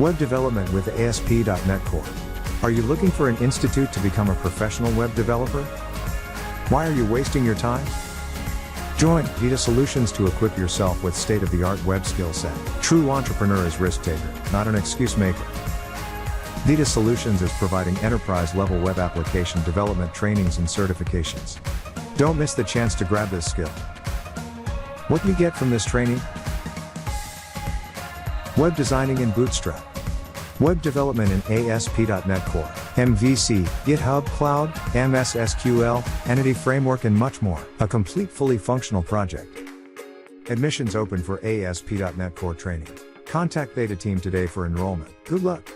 Web development with ASP.NET Core. Are you looking for an institute to become a professional web developer? Why are you wasting your time? Join Theta Solutions to equip yourself with state-of-the-art web skill set. True entrepreneur is risk taker, not an excuse maker. Theta Solutions is providing enterprise-level web application development trainings and certifications. Don't miss the chance to grab this skill. What you get from this training? Web designing in Bootstrap. Web development in ASP.NET Core, MVC, GitHub Cloud, MS SQL, Entity Framework and much more. A complete fully functional project. Admissions open for ASP.NET Core training. Contact Theta team today for enrollment. Good luck.